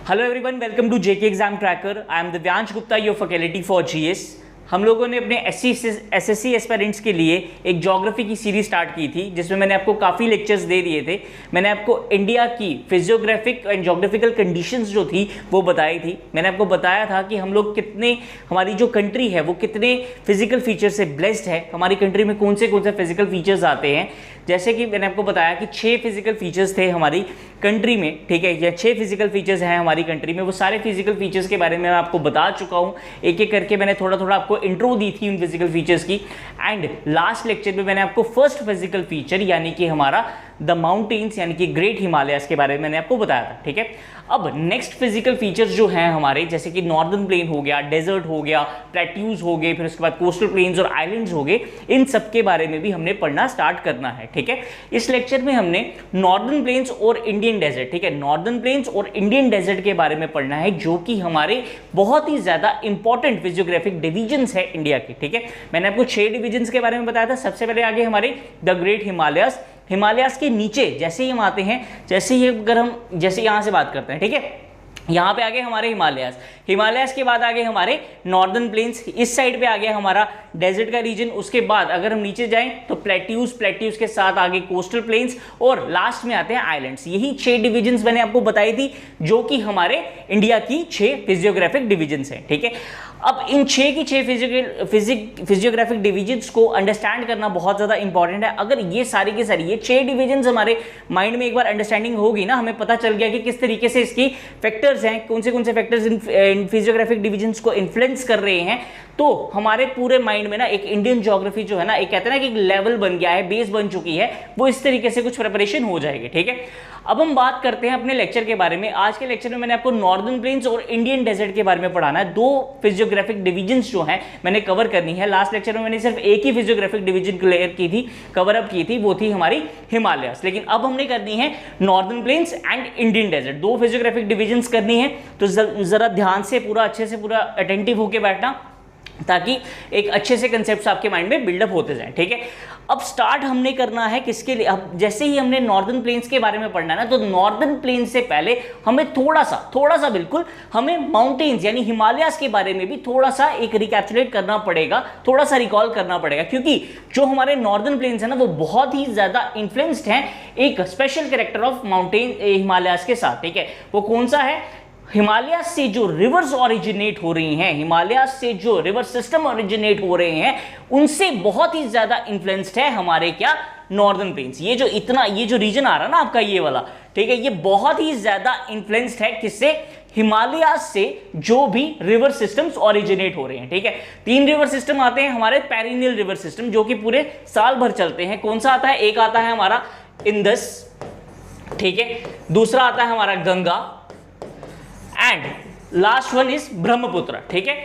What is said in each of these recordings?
Hello everyone, welcome to JK exam tracker. I am Divyansh Gupta, your faculty for GS. हम लोगों ने अपने SSC aspirants के लिए एक ज्योग्राफी की सीरीज स्टार्ट की थी, जिसमें मैंने आपको काफ़ी लेक्चर्स दे दिए थे। मैंने आपको इंडिया की फिजियोग्राफिक एंड ज्योग्राफिकल कंडीशंस जो थी वो बताई थी। मैंने आपको बताया था कि हम लोग कितने, हमारी जो कंट्री है वो कितने फिजिकल फीचर से ब्लेस्ड है, हमारी कंट्री में कौन से फिजिकल फीचर्स आते हैं। जैसे कि मैंने आपको बताया कि 6 फिजिकल फीचर्स थे हमारी कंट्री में, ठीक है, या 6 फिजिकल फीचर्स हैं हमारी कंट्री में। वो सारे फिजिकल फीचर्स के बारे में मैं आपको बता चुका हूँ, एक एक करके मैंने थोड़ा थोड़ा आपको इंट्रो दी थी उन फिजिकल फीचर्स की। एंड लास्ट लेक्चर में मैंने आपको फर्स्ट फिजिकल फीचर यानी कि हमारा द माउंटेन्स यानी कि ग्रेट हिमालयस के बारे में मैंने आपको बताया था, ठीक है। अब नेक्स्ट फिजिकल फीचर्स जो हैं हमारे, जैसे कि नॉर्दर्न प्लेन हो गया, डेजर्ट हो गया, प्लेट्यूज हो गए, फिर उसके बाद कोस्टल प्लेन्स और आइलैंड्स हो गए, इन सब के बारे में भी हमने पढ़ना स्टार्ट करना है, ठीक है। इस लेक्चर में हमने नॉर्दर्न प्लेन्स और इंडियन डेजर्ट, ठीक है, नॉर्दर्न प्लेन्स और इंडियन डेजर्ट के बारे में पढ़ना है, जो कि हमारे बहुत ही ज्यादा इंपॉर्टेंट फिजियोग्राफिक डिविजन्स है इंडिया के, ठीक है। मैंने आपको 6 डिविजन्स के बारे में बताया था। सबसे पहले आगे हमारे द ग्रेट हिमालयस। हिमालयस के नीचे जैसे ही हम आते हैं, जैसे ही अगर हम जैसे यहां से बात करते हैं, ठीक है, यहाँ पे आगे हमारे हिमालयस, हिमालयस के बाद आगे हमारे नॉर्दर्न प्लेन्स, इस साइड पे आ गया हमारा डेजर्ट का रीजन। उसके बाद अगर हम नीचे जाएं तो प्लेट्यूज के साथ आगे कोस्टल प्लेन्स और लास्ट में आते हैं आइलैंड्स। यही 6 डिविजन्स मैंने आपको बताई थी, जो कि हमारे इंडिया की 6 फिजियोग्राफिक डिविजन्स हैं, ठीक है। अब इन 6 की 6 फिजियोग्राफिक डिविजन्स को अंडरस्टैंड करना बहुत ज्यादा इंपॉर्टेंट है। अगर ये सारी की सारी ये 6 डिविजन्स हमारे माइंड में एक बार अंडरस्टैंडिंग होगी ना, हमें पता चल गया कि किस तरीके से इसकी फैक्टर्स हैं, कौन से फैक्टर्स इन फिजियोग्राफिक डिविजन्स को इन्फ्लुएंस कर रहे हैं, तो हमारे पूरे माइंड में ना एक इंडियन ज्योग्राफी जो है ना, एक कहते हैं ना कि एक लेवल बन गया है, बेस बन चुकी है, वो इस तरीके से कुछ प्रिपरेशन हो जाएगी, ठीक है। अब हम बात करते हैं अपने लेक्चर के बारे में। आज के लेक्चर में मैंने आपको नॉर्दर्न प्लेन्स और इंडियन डेजर्ट के बारे में पढ़ाना है। 2 फिजियोग्राफिक डिविजन्स जो हैं मैंने कवर करनी है। लास्ट लेक्चर में मैंने सिर्फ एक ही फिजियोग्राफिक डिवीजन क्लियर की थी, कवर अप की थी, वो थी हमारी हिमालयस। लेकिन अब हमने करनी है northern plains and Indian desert, 2 physiographic divisions करनी है। तो जरा ध्यान से पूरा अच्छे से पूरा अटेंटिव होकर बैठना, ताकि एक अच्छे से कंसेप्ट्स आपके माइंड में बिल्डअप होते जाएं, ठीक है। अब स्टार्ट हमने करना है किसके लिए, अब जैसे ही हमने नॉर्दर्न प्लेन्स के बारे में पढ़ना है ना, तो नॉर्दर्न प्लेन्स से पहले हमें थोड़ा सा बिल्कुल हमें माउंटेन्स यानी हिमालयस के बारे में भी थोड़ा सा एक रिकैप्चुलेट करना पड़ेगा, थोड़ा सा रिकॉल करना पड़ेगा, क्योंकि जो हमारे नॉर्दर्न प्लेन्स है ना, वो बहुत ही ज्यादा इन्फ्लुएंस्ड हैं एक special character of mountain Himalayas के साथ, ठीक है। वो कौन सा है? हिमालयस से जो रिवर्स ओरिजिनेट हो रही हैं, हिमालयस से जो रिवर सिस्टम ओरिजिनेट हो रहे हैं, उनसे बहुत ही ज्यादा इन्फ्लुएंस्ड है हमारे क्या नॉर्दर्न प्लेन्स। ये जो रीजन आ रहा है ना आपका ये वाला, ठीक है, ये बहुत ही ज्यादा इन्फ्लुएंस्ड है किससे? हिमालयस से जो भी रिवर सिस्टम्स ओरिजिनेट हो रहे हैं, ठीक है। 3 रिवर सिस्टम आते हैं हमारे, पेरिनियल रिवर सिस्टम, जो कि पूरे साल भर चलते हैं। कौन सा आता है? एक आता है हमारा इंदस, ठीक है, दूसरा आता है हमारा Ganga, and last one is Brahmaputra, ठीक है,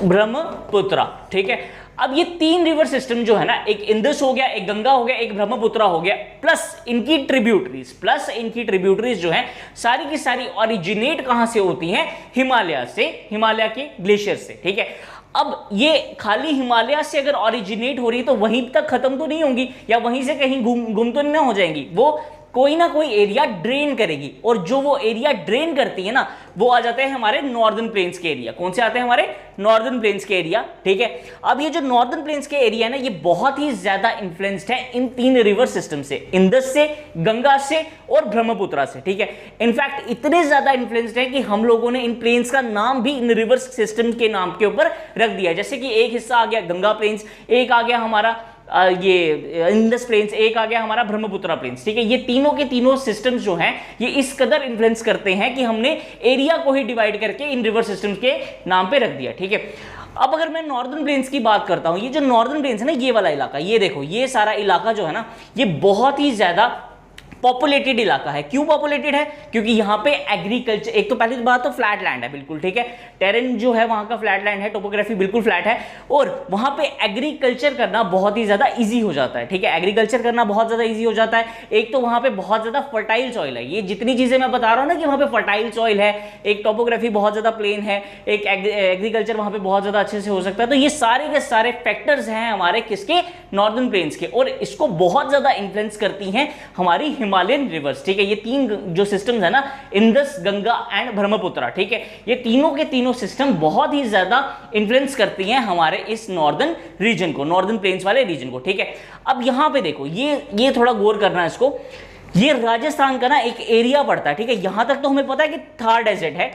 ब्रह्मपुत्र, ठीक है। अब ये 3 रिवर सिस्टम जो है ना, एक इंदस हो गया, एक गंगा हो गया, एक ब्रह्मपुत्र हो गया, प्लस इनकी ट्रिब्यूटरीज जो हैं, सारी की सारी ओरिजिनेट कहां से होती हैं? हिमालय से, हिमालय के ग्लेशियर से, ठीक है। अब ये खाली हिमालय से अगर ओरिजिनेट हो रही है तो वहीं तक खत्म तो नहीं होंगी, या वहीं से कहीं गुम तो नहीं हो जाएंगी, वो कोई ना कोई एरिया ड्रेन करेगी, और जो वो एरिया ड्रेन करती है ना, वो आ जाते हैं हमारे नॉर्दर्न प्लेन्स के एरिया। कौन से आते हैं? हमारे नॉर्दर्न प्लेन्स के एरिया, ठीक है। अब ये जो नॉर्दर्न प्लेन्स के एरिया है ना, ये बहुत ही ज्यादा इन्फ्लुएंस्ड है इन 3 रिवर सिस्टम से, इंदस से, गंगा से और ब्रह्मपुत्र से, ठीक है। इनफैक्ट इतने ज्यादा इन्फ्लुएंस्ड है कि हम लोगों ने इन प्लेन्स का नाम भी इन रिवर सिस्टम के नाम के ऊपर रख दिया। जैसे कि एक हिस्सा आ गया गंगा प्लेन्स, एक आ गया हमारा ये इंदस प्लेन्स, एक आ गया हमारा ब्रह्मपुत्र प्लेन्स, ठीक है। ये तीनों के तीनों सिस्टम्स जो हैं, ये इस कदर इन्फ्लुएंस करते हैं कि हमने एरिया को ही डिवाइड करके इन रिवर सिस्टम्स के नाम पे रख दिया, ठीक है। अब अगर मैं नॉर्दर्न प्लेन्स की बात करता हूं, ये जो नॉर्दर्न प्लेन्स है ना, ये वाला इलाका, ये देखो, ये सारा इलाका जो है ना, ये बहुत ही ज्यादा पॉपुलेटेड इलाका है। क्यों पॉपुलेटेड है? क्योंकि यहाँ पे एग्रीकल्चर, एक तो पहली बात तो फ्लैट लैंड है बिल्कुल, ठीक है, टेरेन जो है वहां का फ्लैट लैंड है, टोपोग्राफी बिल्कुल फ्लैट है, और वहां पे एग्रीकल्चर करना बहुत ही ज्यादा इजी हो जाता है, ठीक है। एग्रीकल्चर करना बहुत ज्यादा इजी हो जाता है। एक तो वहां पे बहुत ज्यादा फर्टाइल सॉइल है, ये जितनी चीजें मैं बता रहा हूँ ना कि वहां पे फर्टाइल सॉइल है, एक टोपोग्राफी बहुत ज्यादा प्लेन है, एक एग्रीकल्चर वहां पे बहुत ज्यादा अच्छे से हो सकता है। तो ये सारे के सारे फैक्टर्स हैं हमारे किसके? नॉर्दर्न प्लेन्स के, और इसको बहुत ज्यादा इन्फ्लुएंस करती हैं हमारी हिमालयन रिवर्स, ठीक है। ये तीन जो सिस्टम्स है ना, इंदस, गंगा एंड ब्रह्मपुत्र, ठीक है, ये तीनों के तीनों सिस्टम बहुत ही ज्यादा इन्फ्लुएंस करती हैं हमारे इस नॉर्दर्न रीजन को, नॉर्दर्न प्लेन्स वाले रीजन को, ठीक है। अब यहां पे देखो, ये थोड़ा गौर करना है इसको, ये राजस्थान का ना एक एरिया पड़ता है, ठीक है। यहां तक तो हमें पता है कि थार डेजर्ट है,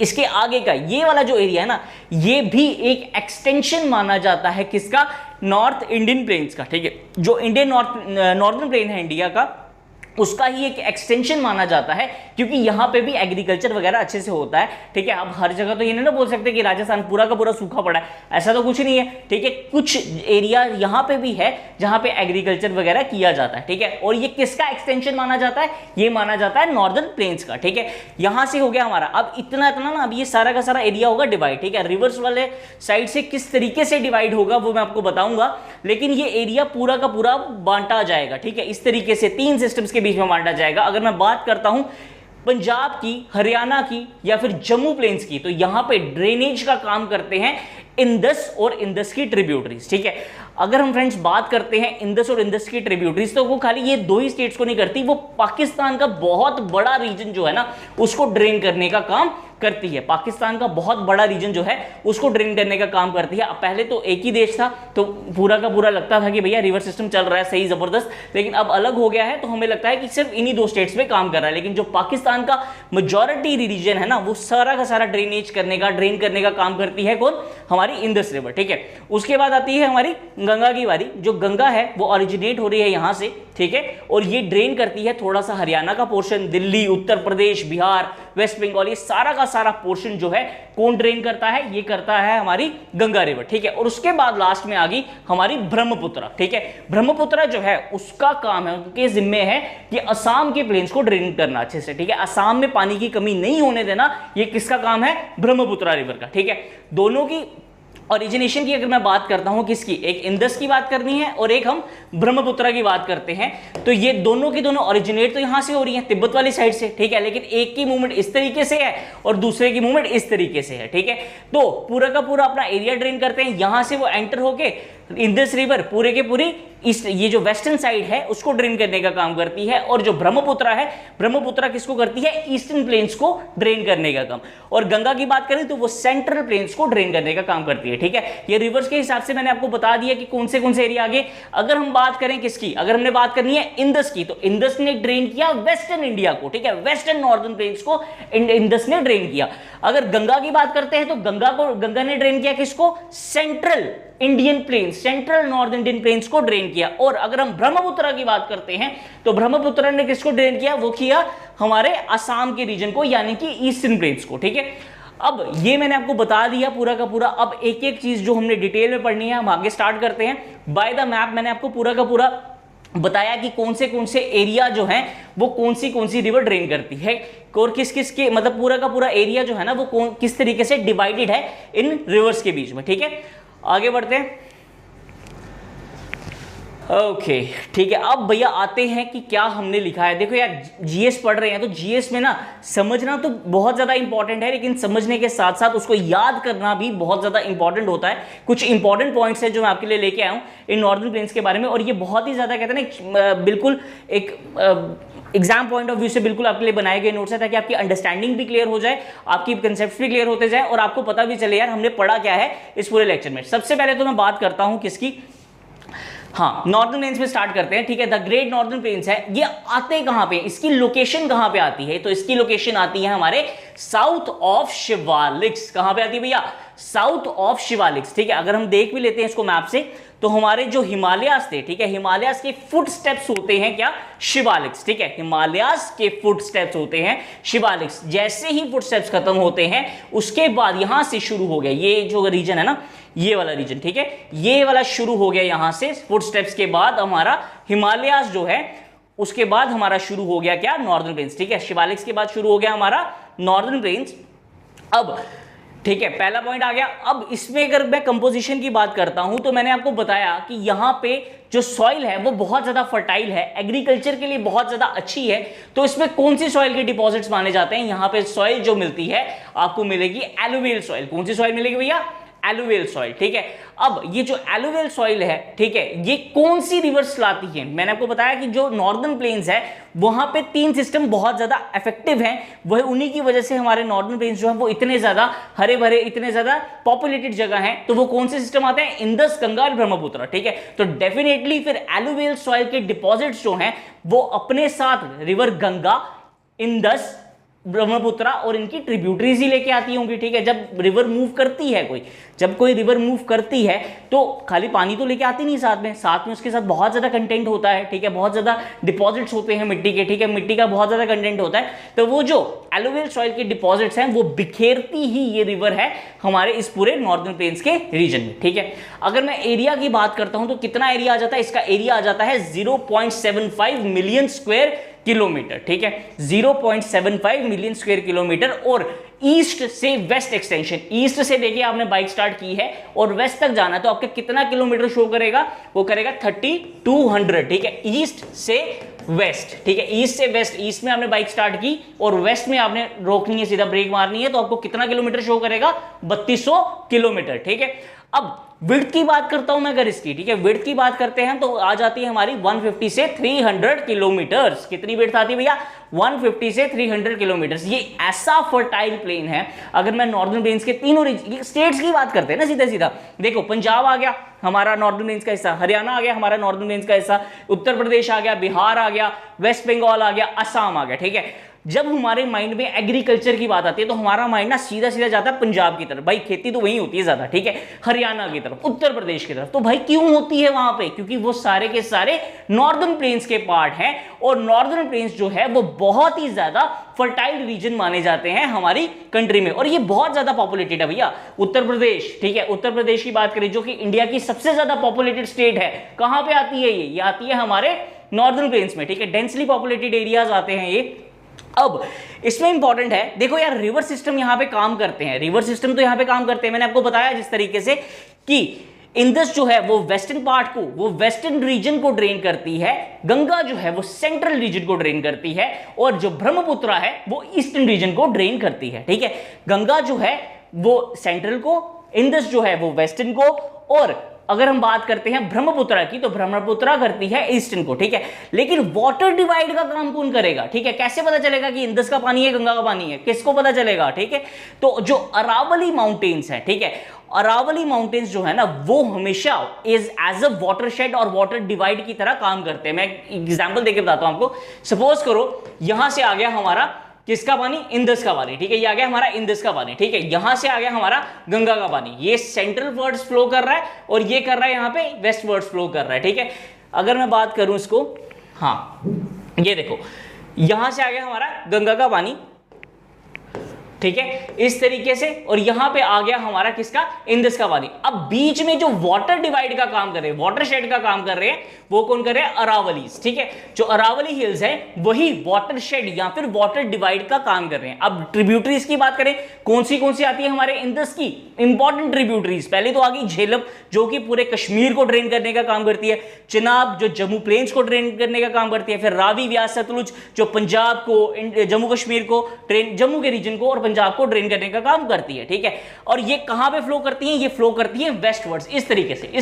इसके आगे का ये वाला जो एरिया है ना, ये भी एक एक्सटेंशन माना जाता है किसका, नॉर्थ इंडियन प्लेन्स का, ठीक है। जो इंडियन नॉर्दर्न प्लेन है इंडिया का, उसका ही एक एक्सटेंशन माना जाता है, क्योंकि यहां पे भी एग्रीकल्चर वगैरह अच्छे से होता है, ठीक है। अब हर जगह तो ये नहीं ना बोल सकते कि राजस्थान पूरा का पूरा सूखा पड़ा है, ऐसा तो कुछ नहीं है, ठीक है। कुछ एरिया यहां पे भी है जहां पे एग्रीकल्चर वगैरह किया जाता है, ठीक है। और ये किसका एक्सटेंशन माना जाता है, ये माना जाता है नॉर्दर्न प्लेन्स का, ठीक है। यहां से हो गया हमारा, अब इतना ना, अब ये सारा का सारा एरिया होगा डिवाइड, ठीक है। रिवर्स वाले साइड से किस तरीके से डिवाइड होगा वो मैं आपको बताऊंगा, लेकिन ये एरिया पूरा का पूरा बांटा जाएगा, ठीक है। इस तरीके से तीन सिस्टम्स के बीच में बांटा जाएगा। अगर मैं बात करता हूं पंजाब की, हरियाणा की या फिर जम्मू प्लेन्स की, तो यहां पे ड्रेनेज का काम करते हैं इंदस और इंदस की ट्रिब्यूटरीज, ठीक है। अगर हम फ्रेंड्स बात करते हैं इंदस और इंदस की ट्रिब्यूटरीज, तो वो खाली ये दो ही स्टेट्स को नहीं करती, वो पाकिस्तान का बहुत बड़ा रीजन जो है ना, उसको ड्रेन करने का काम करती है। पाकिस्तान का बहुत बड़ा रीजन जो है उसको ड्रेन करने का काम करती है। अब पहले तो एक ही देश था, तो पूरा का पूरा लगता था कि भैया रिवर सिस्टम चल रहा है सही जबरदस्त, लेकिन अब अलग हो गया है, तो हमें लगता है कि सिर्फ इन्हीं दो स्टेट्स में काम कर रहा है। लेकिन जो पाकिस्तान का मेजॉरिटी रीजन है ना, वो सारा का सारा ड्रेन करने का काम करती है कौन, हमारी इंदस रिवर, ठीक है। उसके बाद आती है हमारी गंगा की बारी। जो गंगा है वो ओरिजिनेट हो रही है यहां से, ठीक है, और ये ड्रेन करती है थोड़ा सा हरियाणा का पोर्शन, दिल्ली, उत्तर प्रदेश, बिहार, वेस्ट बंगाल, ये सारा का सारा पोर्शन जो है कौन ड्रेन करता है, ये करता है हमारी गंगा रिवर, ठीक है। और उसके बाद लास्ट में आ गई हमारी ब्रह्मपुत्र, ठीक है। ब्रह्मपुत्र जो है उसका काम है, उनके जिम्मे है कि असम के प्लेन्स को ड्रेन करना अच्छे से, ठीक है। असम में पानी की कमी नहीं होने देना, ये किसका काम है, ब्रह्मपुत्र रिवर का, ठीक है। दोनों की ओरिजिनेशन की अगर मैं बात करता हूं, किसकी, एक इंदस की बात करनी है और एक हम ब्रह्मपुत्र की बात करते हैं, तो ये दोनों की दोनों ओरिजिनेट तो यहां से हो रही है, तिब्बत वाली साइड से, ठीक है। लेकिन एक की मूवमेंट इस तरीके से है और दूसरे की मूवमेंट इस तरीके से है, ठीक है। तो पूरा का पूरा अपना एरिया ड्रेन करते हैं, यहां से वो एंटर होके इंदस रिवर पूरे के पूरी ईस्ट, ये जो वेस्टर्न साइड है उसको ड्रेन करने का काम करती है, और जो ब्रह्मपुत्र है, ब्रह्मपुत्र किसको करती है, ईस्टर्न प्लेन्स को ड्रेन करने का काम। और गंगा की बात करें तो वो सेंट्रल प्लेन्स को ड्रेन करने का काम करती है, ठीक है। ये रिवर्स के हिसाब से मैंने आपको बता दिया कि कौन से एरिया आगे। अगर हम बात करें किसकी, अगर हमने बात करनी है इंदस की, तो इंदस ने ड्रेन किया वेस्टर्न इंडिया को, ठीक है, वेस्टर्न नॉर्दर्न प्लेन्स को इंदस ने ड्रेन किया। अगर गंगा की बात करते हैं तो गंगा ने ड्रेन किया किसको, central Indian plains, central north Indian plains को ड्रेन किया। और अगर हम ब्रह्मपुत्र की बात करते हैं तो ब्रह्मपुत्र ने किसको ड्रेन किया, वो किया हमारे असम के रीजन को, यानी कि ईस्टर्न प्लेन्स को, ठीक है। अब ये मैंने आपको बता दिया पूरा का पूरा। अब एक एक चीज जो हमने डिटेल में पढ़नी है हम आगे स्टार्ट करते हैं। बाय द मैप मैंने आपको पूरा का पूरा बताया कि कौन से एरिया जो हैं वो कौन सी रिवर ड्रेन करती है, और किस के, मतलब पूरा का पूरा एरिया जो है ना वो किस तरीके से डिवाइडेड है इन रिवर्स के बीच में, ठीक है। आगे बढ़ते हैं। ओके, ठीक है। अब भैया आते हैं कि क्या हमने लिखा है। देखो यार, जीएस पढ़ रहे हैं तो जीएस में ना समझना तो बहुत ज्यादा इंपॉर्टेंट है, लेकिन समझने के साथ साथ उसको याद करना भी बहुत ज्यादा इंपॉर्टेंट होता है। कुछ इंपॉर्टेंट पॉइंट्स है जो मैं आपके लिए लेके आया हूं इन नॉर्दर्न प्लेन्स के बारे में, और ये बहुत ही ज्यादा कहते हैं ना बिल्कुल एक एग्जाम पॉइंट ऑफ व्यू से बिल्कुल आपके लिए बनाए गए नोट्स है, ताकि आपकी अंडरस्टैंडिंग भी क्लियर हो जाए, आपकी कंसेप्ट भी क्लियर होते जाए और आपको पता भी चले यार हमने पढ़ा क्या है इस पूरे लेक्चर में। सबसे पहले तो मैं बात करता हूं किसकी, हाँ, नॉर्दर्न प्लेन्स में स्टार्ट करते हैं, ठीक है। द ग्रेट नॉर्दर्न प्लेन्स है, ये आते कहां पे, इसकी लोकेशन कहां पे आती है, तो इसकी लोकेशन आती है हमारे साउथ ऑफ शिवालिक्स। कहां पे आती है भैया, साउथ ऑफ शिवालिक्स, ठीक है। अगर हम देख भी लेते हैं इसको मैप से, तो हमारे जो हिमालयास थे, ठीक है, हिमालयास के फुट स्टेप्स होते हैं क्या, शिवालिक्स, ठीक है। हिमालयास के फुट स्टेप्स होते हैं शिवालिक्स। जैसे ही फुट स्टेप्स खत्म होते हैं उसके बाद यहां से शुरू हो गया ये जो रीजन है ना, ये वाला रीजन, ठीक है, ये वाला शुरू हो गया यहां से फुट स्टेप्स के बाद हमारा हिमालयास जो है, उसके बाद हमारा शुरू हो गया क्या, नॉर्दर्न प्लेन्स, ठीक है। शिवालिक्स के बाद शुरू हो गया हमारा नॉर्दर्न प्लेन्स। अब ठीक है, पहला पॉइंट आ गया। अब इसमें अगर मैं कंपोजिशन की बात करता हूं तो मैंने आपको बताया कि यहां पे जो सॉइल है वो बहुत ज्यादा फर्टाइल है, एग्रीकल्चर के लिए बहुत ज्यादा अच्छी है। तो इसमें कौन सी सॉइल के डिपॉजिट्स माने जाते हैं, यहां पे सॉइल जो मिलती है आपको मिलेगी एलुवियल सॉइल। कौन सी सॉइल मिलेगी भैया, एलुवियल सॉइल, ठीक है। अब ये जो एलुवियल सॉइल है, ठीक है, ये कौन सी रिवर्स लाती है? मैंने आपको बताया कि जो नॉर्दर्न प्लेन्स है वहां पे 3 सिस्टम बहुत ज्यादा इफेक्टिव हैं, वह उन्हीं की वजह से हमारे नॉर्दर्न प्लेन्स जो है वो इतने ज्यादा हरे भरे, इतने ज्यादा पॉपुलेटेड जगह है। तो वो कौन से सिस्टम आते हैं? इंदस, गंगा और ब्रह्मपुत्र, ठीक है। तो डेफिनेटली फिर एलुवियल सॉइल के डिपॉजिट्स जो हैं वो अपने साथ रिवर गंगा, इंदस, ब्रह्मपुत्र और इनकी ट्रिब्यूटरीज ही लेके आती होंगी, ठीक है। जब रिवर मूव करती है जब कोई रिवर मूव करती है तो खाली पानी तो लेके आती नहीं साथ में उसके साथ बहुत ज्यादा कंटेंट होता है, ठीक है, बहुत ज्यादा डिपॉजिट्स होते हैं मिट्टी के, ठीक है, मिट्टी का बहुत ज्यादा कंटेंट होता है। तो वो जो एलुवियल सॉइल के डिपॉजिट्स हैं वो बिखेरती ही ये रिवर है हमारे इस पूरे नॉर्दर्न प्लेन्स के रीजन में, ठीक है। अगर मैं एरिया की बात करता हूं तो कितना एरिया आ जाता है? इसका एरिया आ जाता है 0.75 मिलियन स्क्वायर किलोमीटर, ठीक है, 0.75 मिलियन स्क्वायर किलोमीटर। और ईस्ट से वेस्ट एक्सटेंशन, ईस्ट से देखिए आपने बाइक स्टार्ट की है और वेस्ट तक जाना है तो आपके कितना किलोमीटर शो करेगा? वो करेगा 3200, ठीक है, ईस्ट से वेस्ट, ठीक है, ईस्ट से वेस्ट। ईस्ट में आपने बाइक स्टार्ट की और वेस्ट में आपने रोकनी है, सीधा ब्रेक मारनी है, तो आपको कितना किलोमीटर शो करेगा? 3200 किलोमीटर, ठीक है। अब विड्थ की बात करता हूं मैं अगर इसकी, ठीक है, विड्थ की बात करते हैं तो आ जाती है हमारी 150 से 300 किलोमीटर्स। कितनी विड्थ आती है भैया? 150 से 300 किलोमीटर्स। ये ऐसा फर्टाइल प्लेन है। अगर मैं नॉर्दर्न प्लेन्स के तीनों स्टेट्स की बात करते हैं ना, सीधा सीधा देखो, पंजाब आ गया हमारा नॉर्दर्न प्लेन्स का हिस्सा, हरियाणा आ गया हमारा नॉर्दर्न प्लेन्स का हिस्सा, उत्तर प्रदेश आ गया, बिहार आ गया, वेस्ट बंगाल आ गया, असम आ गया, ठीक है। जब हमारे माइंड में एग्रीकल्चर की बात आती है तो हमारा माइंड ना सीधा सीधा जाता है पंजाब की तरफ, भाई खेती तो वहीं होती है ज्यादा, ठीक है, हरियाणा की तरफ, उत्तर प्रदेश की तरफ। तो भाई क्यों होती है वहां पे? क्योंकि वो सारे के सारे नॉर्दर्न प्लेन्स के पार्ट हैं और नॉर्दर्न प्लेन्स जो है वो बहुत ही ज्यादा फर्टाइल रीजन माने जाते हैं हमारी कंट्री में और ये बहुत ज्यादा पॉपुलेटेड है भैया। उत्तर प्रदेश, ठीक है, उत्तर प्रदेश की बात करें जो कि इंडिया की सबसे ज्यादा पॉपुलेटेड स्टेट है, कहां पे आती है? ये आती है हमारे नॉर्दर्न प्लेन्स में, ठीक है, डेंसली पॉपुलेटेड एरियाज आते हैं ये। अब इसमें इंपॉर्टेंट है, देखो यार, रिवर सिस्टम यहां पे काम करते हैं, रिवर सिस्टम तो यहां पे काम करते हैं। मैंने आपको बताया जिस तरीके से कि इंदस जो है वो वेस्टर्न पार्ट को, वो वेस्टर्न रीजन को ड्रेन करती है, गंगा जो है वो सेंट्रल रीजन को ड्रेन करती है और जो ब्रह्मपुत्र है वो ईस्टर्न रीजन को ड्रेन करती है, ठीक है। गंगा जो है वो सेंट्रल को, इंदस जो है वो वेस्टर्न को, और अगर हम बात करते हैं ब्रह्मपुत्र की तो ब्रह्मपुत्र करती है ईस्टर्न को, ठीक है। लेकिन वाटर डिवाइड का काम कौन करेगा? ठीक है, कैसे पता चलेगा कि इंदस का पानी है गंगा का पानी है? किसको पता चलेगा? ठीक है, तो जो अरावली माउंटेन्स है, ठीक है, अरावली माउंटेन्स जो है ना वो हमेशा एज अ वाटरशेड और वाटर डिवाइड की तरह काम करते हैं। मैं एग्जांपल देके बताता हूं आपको। सपोज करो यहां से आ गया हमारा किसका पानी? इंदस का पानी, ठीक है, ये आ गया हमारा इंदस का पानी, ठीक है, यहां से आ गया हमारा गंगा का पानी, ये सेंट्रल वर्ड्स फ्लो कर रहा है और ये कर रहा है यहां पे वेस्ट वर्ड्स फ्लो कर रहा है, ठीक है। अगर मैं बात करूं इसको, हाँ, ये देखो, यहां से आ गया हमारा गंगा का पानी, ठीक है, इस तरीके से, और यहां पे आ गया हमारा किसका? इंदस का पानी। अब बीच में जो वाटर डिवाइड का काम कर रहे हैं, वाटर शेड का काम कर रहे हैं, वो कौन कर रहे हैं? अरावलीज, ठीक है, जो अरावली हिल्स है वही वाटर शेड या फिर वाटर डिवाइड का काम कर रहे हैं। अब ट्रिब्यूटरीज की बात करें, कौन सी आती है हमारे इंदस की? इंपॉर्टेंट ट्रिब्यूटरीज, पहले तो आ गई झेलम जो कि पूरे कश्मीर को ड्रेन करने का काम करती है, चिनाब जो जम्मू प्लेन्स को ड्रेन करने का काम करती है, फिर रावी, व्यास, सतलुज जो पंजाब को, जम्मू कश्मीर को, जम्मू के रीजन को और पंजाब को ड्रेन करने का काम करती है, ठीक है। और ये कहां पे फ्लो करती हैं? ये फ्लो करती हैं वेस्टवर्ड्स, इस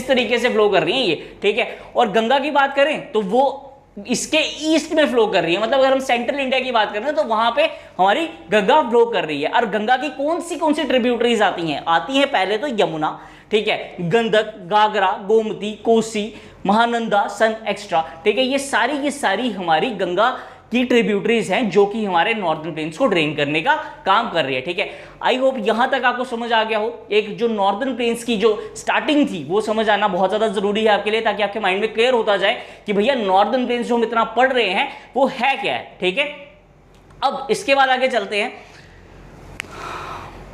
तरीके से फ्लो कर रही हैं ये, ठीक है। और गंगा की बात करें तो वो इसके ईस्ट में फ्लो कर रही है, मतलब अगर हम सेंट्रल इंडिया की बात करें तो वहां पे हमारी गंगा फ्लो कर रही है। और गंगा की कौन सी ट्रिब्यूटरीज आती हैं? आती हैं पहले तो यमुना, ठीक है, गंडक, गागरा, गोमती, कोसी, महानंदा, सन एक्स्ट्रा, ठीक है, ये सारी की सारी हमारी गंगा की ट्रिब्यूटरीज हैं जो कि हमारे नॉर्दर्न प्लेन्स को ड्रेन करने का काम कर रही है, ठीक है। आई होप यहां तक आपको समझ आ गया हो। एक जो नॉर्दर्न प्लेन्स की जो स्टार्टिंग थी वो समझ आना बहुत ज्यादा जरूरी है आपके लिए, ताकि आपके माइंड में क्लियर होता जाए कि भैया नॉर्दर्न प्लेन्स जो हम इतना पढ़ रहे हैं वो है क्या है, ठीक है। अब इसके बाद आगे चलते हैं।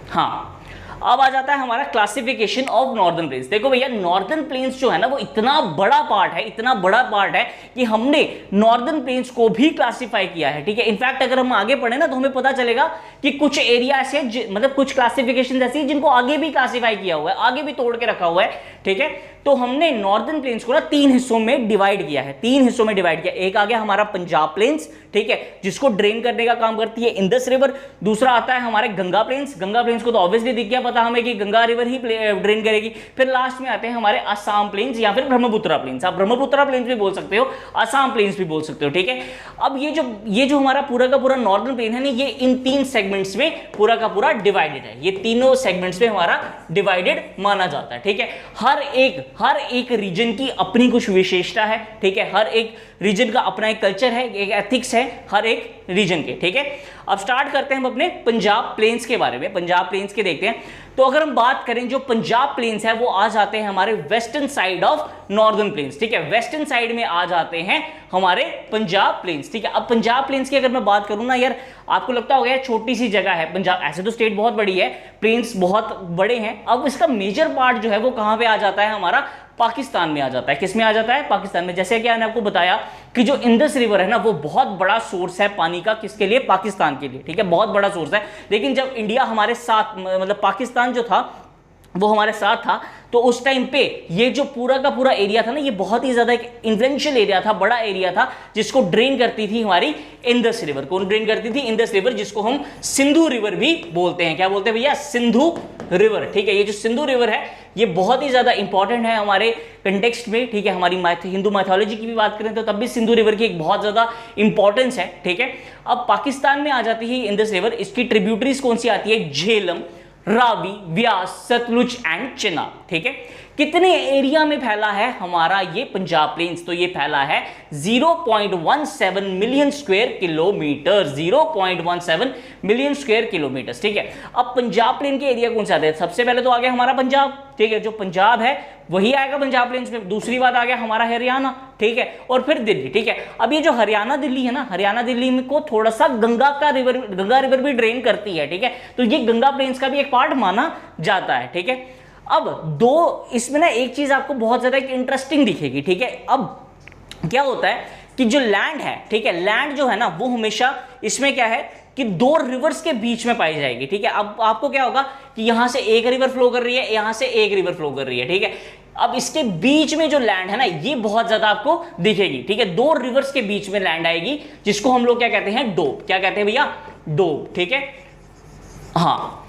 हाँ, अब आ जाता है हमारा क्लासिफिकेशन ऑफ नॉर्दर्न प्लेन्स। देखो भैया, नॉर्दर्न प्लेन्स जो है ना वो इतना बड़ा पार्ट है कि हमने नॉर्दर्न प्लेन्स को भी क्लासिफाई किया है, ठीक है। इनफैक्ट अगर हम आगे पढ़े ना तो हमें पता चलेगा कि कुछ एरिया ऐसे, मतलब कुछ क्लासिफिकेशन ऐसी जिनको आगे भी क्लासिफाई किया हुआ है, आगे भी तोड़ के रखा हुआ है, ठीक है। तो हमने नॉर्दर्न प्लेन्स को ना 3 हिस्सों में डिवाइड किया है, 3 हिस्सों में डिवाइड किया। एक आ गया हमारा पंजाब प्लेन्स, ठीक है, जिसको ड्रेन करने का काम करती है इंडस रिवर। दूसरा आता है हमारे गंगा प्लेन्स, गंगा प्लेन्स को तो ऑब्वियसली दिख गया पता हमें कि गंगा रिवर ही ड्रेन करेगी। फिर लास्ट में आते हैं हमारे असम प्लेन्स या फिर ब्रह्मपुत्रा प्लेन्स। आप ब्रह्मपुत्रा प्लेन्स भी बोल सकते हो, असम प्लेन्स भी बोल सकते हो, ठीक है। अब ये जो हमारा पूरा का पूरा नॉर्दर्न प्लेन है ना, ये इन 3 सेगमेंट्स में पूरा का पूरा डिवाइडेड है। ये तीनों सेगमेंट्स में हमारा डिवाइडेड माना जाता है, ठीक है। हर एक रीजन की अपनी कुछ विशेषता है, ठीक है। हर एक रीजन का अपना एक कल्चर है, एक एथिक्स है हर एक रीजन के, ठीक है। अब स्टार्ट करते हैं हम अपने पंजाब प्लेन्स के बारे में। पंजाब प्लेन्स के देखते हैं। तो अगर हम बात करें, जो पंजाब प्लेन्स है वो आ जाते हैं हमारे western side of northern plains, ठीक है। वेस्टर्न साइड में आ जाते हैं हमारे पंजाब प्लेन्स, ठीक है। अब पंजाब प्लेन्स की अगर मैं बात करूं ना यार, आपको लगता होगा यार छोटी सी जगह है पंजाब, ऐसे तो स्टेट बहुत बड़ी है, प्लेन्स बहुत बड़े हैं। अब इसका मेजर पार्ट जो है वो कहां पे आ जाता है, हमारा पाकिस्तान में आ जाता है। किस में आ जाता है? पाकिस्तान में। जैसे कि मैंने आपको बताया कि जो इंडस रिवर है ना, वो बहुत बड़ा सोर्स है पानी का, किसके लिए? पाकिस्तान के लिए, ठीक है, बहुत बड़ा सोर्स है। लेकिन जब इंडिया हमारे साथ, मतलब पाकिस्तान जो था वो हमारे साथ था, तो उस टाइम पे ये जो पूरा का पूरा एरिया था ना, ये बहुत ही ज्यादा एक इन्फ्लुएंशियल एरिया था, बड़ा एरिया था, जिसको ड्रेन करती थी हमारी इंडस रिवर। कौन ड्रेन करती थी? इंडस रिवर, जिसको हम सिंधु रिवर भी बोलते हैं। क्या बोलते हैं भैया? सिंधु रिवर, ठीक है। ये जो सिंधु रिवर है ये बहुत ही ज्यादा इंपॉर्टेंट है हमारे कंटेक्स्ट में, ठीक है। हमारी हिंदू माइथोलॉजी की भी बात करें तो तब भी सिंधु रिवर की एक बहुत ज्यादा इंपॉर्टेंस है, ठीक है। अब पाकिस्तान में आ जाती है इंडस रिवर। इसकी ट्रिब्यूटरीज कौन सी आती है? झेलम, रावी, व्यास, सतलुज एंड चेनाब, ठीक है। कितने एरिया में फैला है हमारा ये पंजाब प्लेन्स? तो ये फैला है 0.17 million square kilometre, 0.17 million square kilometre, ठीक है। अब पंजाब प्लेन के एरिया कौन से आते हैं? सबसे पहले तो आ गया हमारा पंजाब, ठीक है, जो पंजाब है वही आएगा पंजाब प्लेन्स में। दूसरी बात आ गया हमारा हरियाणा, ठीक है, और फिर दिल्ली, ठीक है। अब ये जो हरियाणा दिल्ली है ना, हरियाणा दिल्ली में को थोड़ा सा गंगा रिवर भी ड्रेन करती है, ठीक है। तो ये गंगा प्लेन्स का भी एक पार्ट माना जाता है, ठीक है। अब दो इसमें ना एक चीज आपको बहुत ज्यादा इंटरेस्टिंग दिखेगी, ठीक है। अब क्या होता है कि जो लैंड है, ठीक है, लैंड जो है ना वो हमेशा इसमें क्या है कि 2 रिवर्स के बीच में पाई जाएगी, ठीक है। अब आपको क्या होगा कि यहां से एक रिवर फ्लो कर रही है, यहां से एक रिवर फ्लो कर रही है, ठीक है। अब इसके बीच में जो लैंड है ना, ये बहुत ज्यादा आपको दिखेगी, ठीक है। 2 रिवर्स के बीच में लैंड आएगी, जिसको हम लोग क्या कहते हैं? डोब। क्या कहते हैं भैया? डोब, ठीक है। हाँ,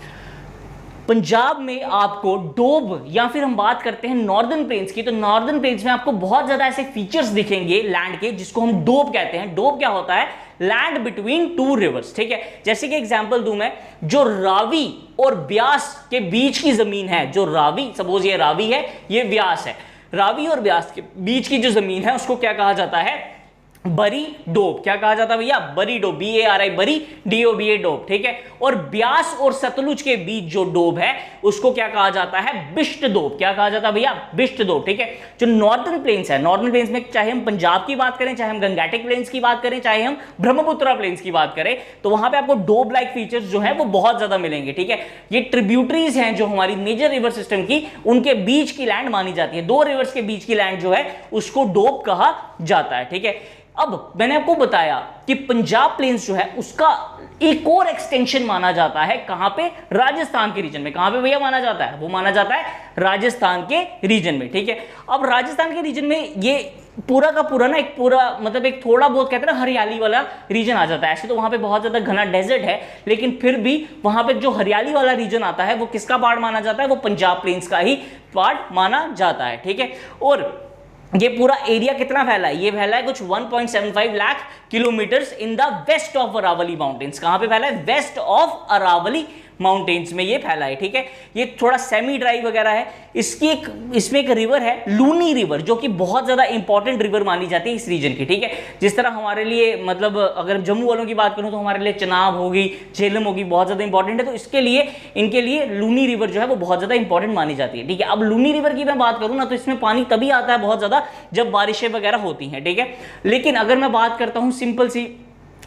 पंजाब में आपको डोब, या फिर हम बात करते हैं नॉर्दर्न प्लेन्स की, तो नॉर्दर्न प्लेन्स में आपको बहुत ज्यादा ऐसे फीचर्स दिखेंगे लैंड के, जिसको हम डोब कहते हैं। डोब क्या होता है? लैंड बिटवीन 2 रिवर्स, ठीक है। जैसे कि एग्जांपल दूं मैं, जो रावी और ब्यास के बीच की जमीन है, जो रावी, सपोज ये रावी है, ये व्यास है, रावी और व्यास के बीच की जो जमीन है उसको क्या कहा जाता है? बरी डोब। क्या कहा जाता है भैया? बरी डोब, BARI, बरी, DOBA डोब, ठीक है। और ब्यास और सतलुज के बीच जो डोब है उसको क्या कहा जाता है? बिष्ट डोब। क्या कहा जाता है भैया? बिष्ट डोब, ठीक है। जो नॉर्दर्न प्लेन्स है, नॉर्दर्न प्लेन्स में चाहे हम पंजाब की बात करें, चाहे हम गंगैटिक प्लेन्स की बात करें, चाहे हम ब्रह्मपुत्रा प्लेन्स की बात करें, तो वहां पे आपको डोब लाइक फीचर्स जो है वो बहुत ज्यादा मिलेंगे, ठीक है। ये ट्रिब्यूटरीज हैं जो हमारी मेजर रिवर सिस्टम की, उनके बीच की लैंड मानी जाती है। 2 रिवर्स के बीच की लैंड जो है उसको डोब कहा जाता है, ठीक है। अब मैंने आपको बताया कि पंजाब प्लेन्स जो है उसका एक और एक्सटेंशन माना जाता है, कहां पे? राजस्थान के रीजन में। कहां पे भैया माना जाता है? वो माना जाता है राजस्थान के रीजन में, ठीक है। अब राजस्थान के रीजन में ये पूरा का पूरा ना एक पूरा मतलब एक थोड़ा बहुत कहते हैं ना हरियाली वाला रीजन आ जाता है। ऐसे तो वहां पे बहुत ज्यादा घना डेजर्ट है, लेकिन फिर भी वहां पे जो हरियाली वाला रीजन आता है वो किसका पार्ट माना जाता है? वो पंजाब प्लेन्स का ही पार्ट माना जाता है, ठीक है। और ये पूरा एरिया कितना फैला है? ये फैला है कुछ 1.75 lakh kilometres in the west of Aravalli mountains. कहां पे फैला है? वेस्ट ऑफ अरावली माउंटेन्स में ये फैला है, ठीक है। ये थोड़ा सेमी ड्राई वगैरह है। इसमें एक रिवर है लूनी रिवर, जो कि बहुत ज्यादा इंपॉर्टेंट रिवर मानी जाती है इस रीजन की, ठीक है। जिस तरह हमारे लिए, मतलब अगर जम्मू वालों की बात करूं तो हमारे लिए चनाब होगी, झेलम होगी, बहुत ज्यादा इंपॉर्टेंट है। तो इसके लिए, इनके लिए लूनी रिवर जो है वो बहुत ज्यादा इंपॉर्टेंट मानी जाती है, ठीक है। अब लूनी रिवर की मैं बात करूं ना, तो इसमें पानी तभी आता है बहुत ज्यादा जब बारिशें वगैरह होती हैं, ठीक है। लेकिन अगर मैं बात करता हूं सिंपल सी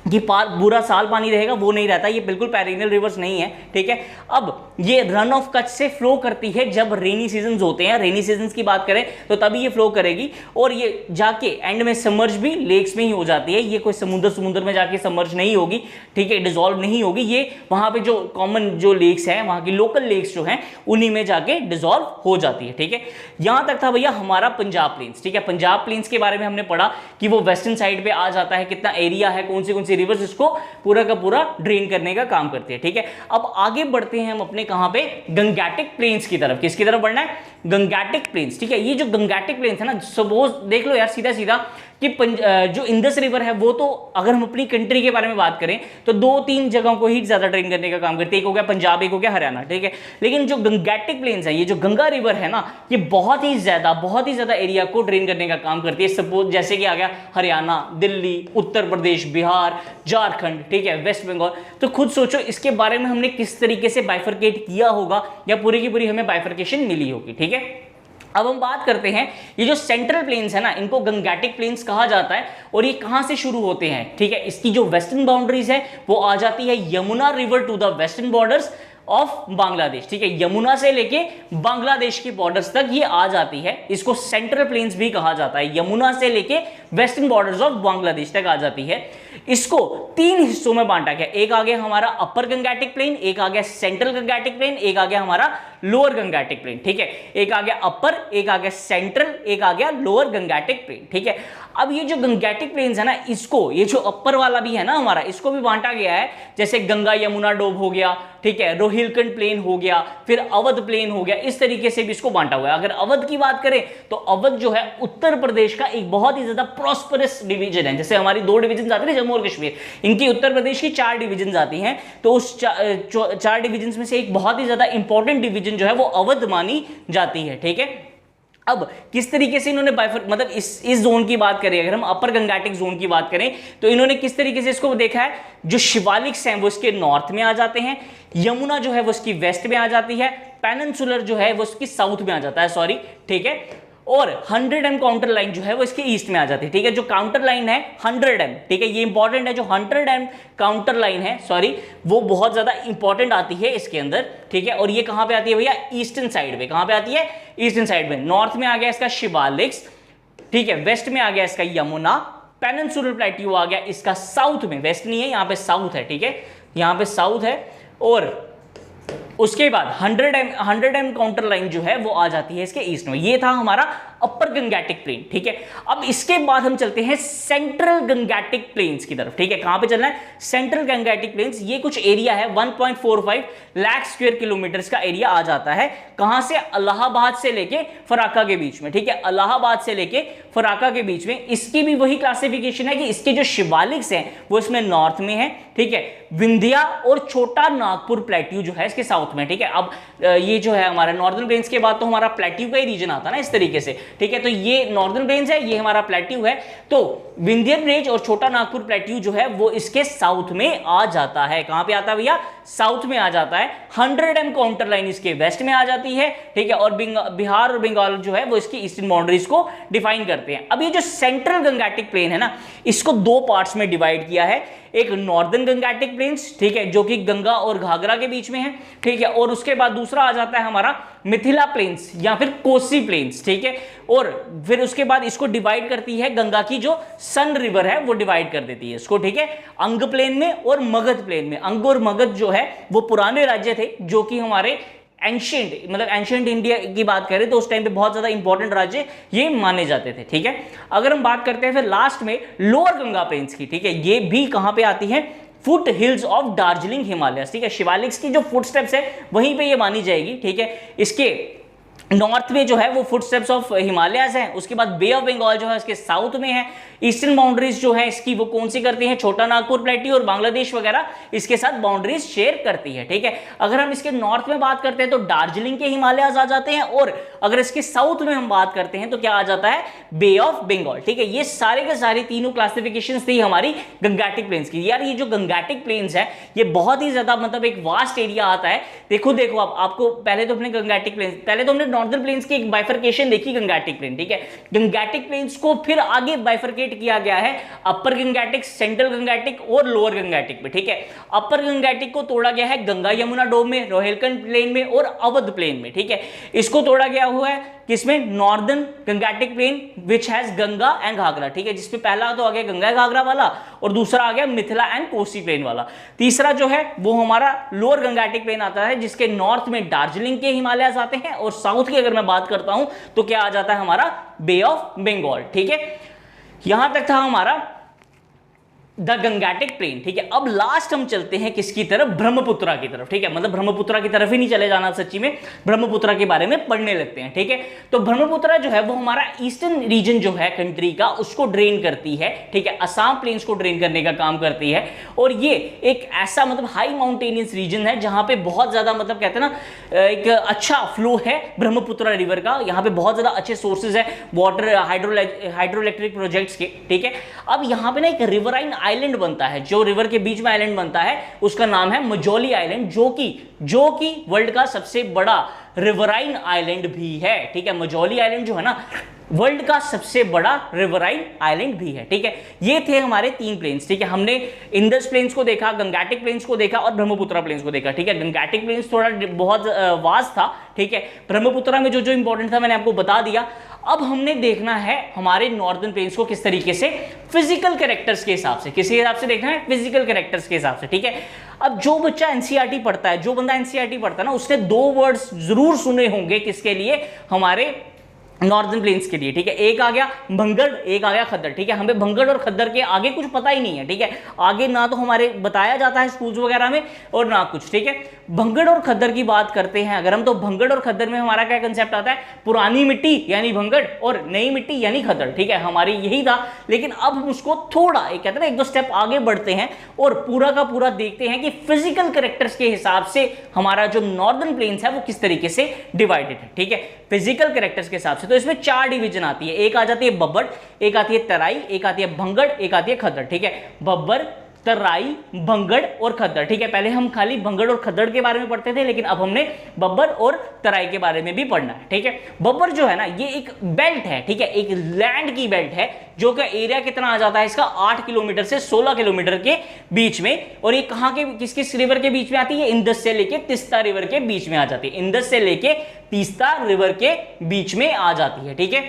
कि पूरा साल पानी रहेगा, वो नहीं रहता, ये बिल्कुल पेरिनियल रिवर्स नहीं है, ठीक है। अब ये रन ऑफ कच्छ से फ्लो करती है जब रेनी सीजन्स होते हैं, रेनी सीजन्स की बात करें तो तभी ये फ्लो करेगी, और ये जाके एंड में सबमर्ज भी लेक्स में ही हो जाती है। ये कोई समुद्र में जाके सबमर्ज नहीं होगी, ठीक है, डिजोल्व नहीं होगी, ये वहां पे जो कॉमन जो लेक्स हैं, वहां की लोकल लेक्स जो हैं, उन्हीं में जाके डिजोल्व हो जाती है, ठीक है। यहां तक था भैया हमारा पंजाब प्लेन्स, ठीक है। पंजाब प्लेन्स के बारे में हमने पढ़ा कि वो वेस्टर्न साइड पे आ जाता है, कितना एरिया है, कौन सी रिवर्स इसको पूरा का पूरा ड्रेन करने का काम करती है, ठीक है। अब आगे बढ़ते हैं हम अपने कहां पे, गंगैटिक प्लेन्स की तरफ। किसकी तरफ बढ़ना है, गंगैटिक प्लेन्स, ठीक है। ये जो गंगैटिक प्लेन्स है ना, सपोज देख लो यार सीधा सीधा कि जो इंडस रिवर है वो तो अगर हम अपनी कंट्री के बारे में बात करें तो 2-3 जगहों को ही ज्यादा ड्रेन करने का काम करती है, एक हो गया पंजाब, एक हो गया हरियाणा, ठीक है। लेकिन जो गंगैटिक प्लेन्स है, ये जो गंगा रिवर है ना, ये बहुत ही ज्यादा एरिया को ड्रेन करने का काम करती है। सपोज जैसे कि आ गया हरियाणा, दिल्ली, उत्तर प्रदेश, बिहार, झारखंड, ठीक है, वेस्ट बंगाल। तो खुद सोचो इसके बारे में हमने किस तरीके से बाइफरकेट किया होगा, या पूरी की पूरी हमें बाइफरकेशन मिली होगी, ठीक है। अब हम बात करते हैं, ये जो सेंट्रल प्लेन्स है ना, इनको गंगैटिक प्लेन्स कहा जाता है, और ये कहां से शुरू होते हैं, ठीक है। इसकी जो वेस्टर्न बाउंड्रीज है वो आ जाती है Yamuna river to the western borders of Bangladesh, ठीक है। यमुना से लेके बांग्लादेश के बॉर्डर्स तक ये आ जाती है, इसको सेंट्रल प्लेन्स भी कहा जाता है। यमुना से लेके वेस्टर्न बॉर्डर्स ऑफ बांग्लादेश तक आ जाती है। इसको 3 हिस्सों में बांटा गया, एक आ गया हमारा अपर गंगैटिक प्लेन, एक आ गया सेंट्रल गंगैटिक प्लेन, एक आ गया हमारा लोअर गंगैटिक प्लेन, ठीक है। एक आ गया अपर, एक आ गया सेंट्रल, एक आ गया लोअर गंगैटिक प्लेन, ठीक है। अब ये जो गंगैटिक प्लेन्स है ना, इसको, ये जो अपर वाला भी है ना हमारा, इसको भी बांटा गया है, जैसे गंगा यमुना डोब हो गया, ठीक है, रोहिलखंड प्लेन हो गया, फिर अवध प्लेन हो गया, इस तरीके से भी इसको बांटा हुआ है। अगर अवध की बात करें तो अवध जो है उत्तर प्रदेश का एक बहुत ही ज्यादा प्रॉस्परस डिवीजन है। जैसे हमारी 2 डिवीजन आती है जम्मू और कश्मीर, इनकी उत्तर प्रदेश की 4 डिवीजन आती हैं, तो उस 4 डिवीजन में से एक बहुत ही ज्यादा इंपॉर्टेंट डिवीजन जो है वो अवध मानी जाती है, ठीक है। अब किस तरीके से इन्होंने मतलब इस जोन की बात करें, अगर हम अपर गंगैटिक जोन की बात करें तो इन्होंने किस तरीके से इसको देखा है, जो शिवालिक्स हैं वो इसके नॉर्थ में आ जाते हैं, यमुना जो है वो इसकी वेस्ट में आ जाती है, पेनिनसुलर जो है वो इसकी साउथ में आ जाता है, सॉरी, ठीक है। और 100 m काउंटर लाइन जो है वो इसके ईस्ट में आ जाती है, ठीक है। जो काउंटर लाइन है 100 m, ठीक है, ये इंपॉर्टेंट है, जो 100 m काउंटर लाइन है, सॉरी, वो बहुत ज्यादा इंपॉर्टेंट आती है इसके अंदर, ठीक है। और ये कहां पे आती है भैया, ईस्टर्न साइड में। कहां पे आती है, ईस्टर्न साइड में। नॉर्थ में आ गया इसका शिवालिक्स, ठीक है, वेस्ट में आ गया इसका यमुना, पेनिनसुलर प्लेट्यू आ गया इसका साउथ में, वेस्ट नहीं है, यहां पे साउथ है, ठीक है, यहां पे साउथ है। और उसके बाद 100 m काउंटर लाइन जो है वो आ जाती है इसके ईस्ट में। ये था हमारा अपर गंगैटिक प्लेन, ठीक है। अब इसके बाद हम चलते हैं सेंट्रल गंगैटिक प्लेन्स की तरफ, ठीक है। कहां पे चलना है, सेंट्रल गंगैटिक प्लेन्स। ये कुछ एरिया है, 1.45 लाख स्क्वायर किलोमीटर का एरिया आ जाता है। कहां से, इलाहाबाद से लेके फराक्का के बीच में, ठीक है, इलाहाबाद से लेके फराक्का के बीच में। इसकी भी वही क्लासिफिकेशन है कि इसके जो शिवालिक्स हैं वो इसमें नॉर्थ में है, ठीक है। विंध्या और छोटा नागपुर प्लेट्यू जो है इसके साउथ में, ठीक है। अब ये जो है हमारा नॉर्दर्न प्लेन्स के बाद तो हमारा प्लेट्यू का ही रीजन आता है ना, इस तरीके से, ठीक है। तो ये नॉर्दर्न प्लेन्स है, ये हमारा प्लेट्यू है। तो विंध्यन रेंज और छोटा नागपुर प्लेट्यू जो है वो इसके साउथ में आ जाता है। कहां पे आता है भैया, साउथ में आ जाता है। 100 m काउंटर लाइन इसके वेस्ट में आ जाती है, ठीक है। और बिहार और बंगाल जो है वो इसकी ईस्टर्न बाउंड्रीज को डिफाइन करते हैं। अब ये जो सेंट्रल गंगैटिक प्लेन है ना, इसको 2 पार्ट्स में डिवाइड किया है। एक नॉर्दर्न गंगैटिक प्लेन्स, ठीक है, जो कि गंगा और घाघरा के बीच में है, ठीक है। और उसके बाद दूसरा आ जाता है हमारा मिथिला प्लेन्स या फिर कोसी प्लेन्स, ठीक है। और फिर उसके बाद इसको डिवाइड करती है गंगा की जो सन रिवर है वो डिवाइड कर देती है इसको, ठीक है, अंग प्लेन में और मगध प्लेन में। अंग और मगध जो है वो पुराने राज्य थे जो कि हमारे एंशिएंट इंडिया की बात करें तो उस टाइम पे बहुत ज्यादा इंपॉर्टेंट राज्य ये माने जाते थे, ठीक है। अगर हम बात करते हैं फिर लास्ट में लोअर गंगा प्लेन्स की, ठीक है, ये भी कहां पे आती है, foot hills of Darjeeling Himalaya, ठीक है। शिवालिक्स की जो फुट स्टेप्स है वहीं पे ये मानी जाएगी, ठीक है। इसके नॉर्थ में जो है वो फुटस्टेप्स ऑफ हिमालयाज है। उसके बाद बे ऑफ बंगाल जो है इसके साउथ में है। ईस्टर्न बाउंड्रीज जो है इसकी वो कौन सी करती है, छोटा नागपुर प्लेट्यू और बांग्लादेश वगैरह इसके साथ बाउंड्रीज शेयर करती है, ठीक है। अगर हम इसके नॉर्थ में बात करते हैं तो दार्जिलिंग के हिमालयाज आ जाते हैं, और अगर इसके साउथ में हम बात करते हैं तो क्या आ जाता है, बे ऑफ बंगाल, ठीक है। ये सारे के सारे तीनों क्लासिफिकेशन थी हमारी गंगैटिक प्लेन्स की। यार ये जो गंगैटिक प्लेन्स है ये बहुत ही ज्यादा मतलब एक वास्ट एरिया आता है। देखो अब आपको पहले तो अपने गंगैटिक प्लेन्स, पहले तो हमने नॉर्दर्न प्लेन्स की एक बाइफर्केशन देखी गंगैटिक प्लेन, ठीक है। गंगैटिक प्लेन्स को फिर आगे बाइफर्केट किया गया है अपर गंगैटिक, सेंट्रल गंगैटिक और लोअर गंगैटिक में, ठीक है। अपर गंगैटिक को तोड़ा गया है गंगा यमुना डोम में, रोहिलखंड प्लेन में और अवध प्लेन में, ठीक है। इसको तोड़ा गया हुआ है किसमें, northern Gangetic plain which has Ganga and Ghaghara, ठीक है, जिसमें पहला तो आ गया गंगा घाघरा वाला और दूसरा आ गया मिथिला एंड कोसी प्लेन वाला। तीसरा जो है वो हमारा लोअर गंगैटिक प्लेन आता है, जिसके नॉर्थ में दार्जिलिंग के हिमालयस आते हैं और साउथ की अगर मैं बात करता हूं तो क्या आ जाता है हमारा बे ऑफ बंगाल, ठीक है। यहां तक था हमारा द गंगैटिक प्लेन, ठीक है। अब लास्ट हम चलते हैं किसकी तरफ, ब्रह्मपुत्रा की तरफ, ठीक है। मतलब ब्रह्मपुत्रा की तरफ ही नहीं चले जाना सच्ची में, ब्रह्मपुत्रा के बारे में पढ़ने लगते हैं, ठीक है। तो ब्रह्मपुत्रा जो है वो हमारा ईस्टर्न रीजन जो है कंट्री का, उसको ड्रेन करती है, ठीक है। असम प्लेन्स को ड्रेन करने का काम करती है और ये एक ऐसा मतलब हाई माउंटेनियस रीजन है जहां पे बहुत ज्यादा मतलब कहते हैं ना एक अच्छा फ्लो है ब्रह्मपुत्रा रिवर का। यहाँ पे बहुत ज्यादा अच्छे सोर्सेज है वाटर हाइड्रोइलेक्ट्रिक प्रोजेक्ट्स के, ठीक है। अब यहाँ पे ना एक रिवराइन आइलैंड बनता है, जो रिवर के बीच में आइलैंड बनता है उसका नाम है मजौली आइलैंड, जो कि वर्ल्ड का सबसे बड़ा रिवराइन आइलैंड भी है, ठीक है। मजौली आइलैंड जो है ना वर्ल्ड का सबसे बड़ा रिवराइन आइलैंड भी है, ठीक है। ये थे हमारे 3 प्लेन्स, ठीक है। हमने इंडस प्लेन्स को देखा, गंगैटिक प्लेन्स को देखा और ब्रह्मपुत्रा प्लेन्स को देखा, ठीक है। गंगैटिक प्लेन्स थोड़ा बहुत वास्ट था, ठीक है। ब्रह्मपुत्रा में जो इंपॉर्टेंट था मैंने आपको बता दिया। अब हमने देखना है हमारे नॉर्दर्न प्लेन्स को किस तरीके से, फिजिकल कैरेक्टर्स के हिसाब से, किसके हिसाब से देखना है, फिजिकल कैरेक्टर्स के हिसाब से, ठीक है। अब जो बच्चा एनसीईआरटी पढ़ता है, जो बंदा एनसीईआरटी पढ़ता है ना, उसने 2 वर्ड्स जरूर सुने होंगे किसके लिए, हमारे नॉर्दर्न प्लेन्स के लिए, ठीक है। एक आ गया भंगड़, एक आ गया खद्दर, ठीक है। हमें भंगड़ और खद्दर के आगे कुछ पता ही नहीं है, ठीक है। आगे ना तो हमारे बताया जाता है स्कूल्स वगैरह में और ना कुछ, ठीक है। भंगड़ और खद्दर की बात करते हैं अगर हम, तो भंगड़ और खद्दर में हमारा क्या कंसेप्ट आता है, पुरानी मिट्टी यानी भंगड़ और नई मिट्टी यानी खद्दर, ठीक है। हमारी यही था, लेकिन अब हम उसको थोड़ा एक कहते हैं ना 1-2 स्टेप आगे बढ़ते हैं और पूरा का पूरा देखते हैं कि फिजिकल कैरेक्टर्स के हिसाब से हमारा जो नॉर्दर्न प्लेन्स है वो किस तरीके से डिवाइडेड है, ठीक है। फिजिकल कैरेक्टर्स के हिसाब से तो इसमें 4 डिवीजन आती है। एक आ जाती है बब्बर, एक आती है तराई, एक आती है भंगड़, एक आती है खद्दर, ठीक है। बब्बर, तराई, भंगड़ और खद्दर, ठीक है। पहले हम खाली भंगड़ और खद्दर के बारे में पढ़ते थे, लेकिन अब हमने बब्बर और तराई के बारे में भी पढ़ना है, ठीक है। बब्बर जो है ना ये एक बेल्ट है, ठीक है, एक लैंड की बेल्ट है, जो का एरिया कितना आ जाता है इसका 8 किलोमीटर से 16 किलोमीटर के बीच में। और ये कहां के किस रिवर के बीच में आती है, इंदस से लेके तीस्ता रिवर के बीच में आ जाती है, इंदस से लेके तीस्ता रिवर के बीच में आ जाती है, ठीक है।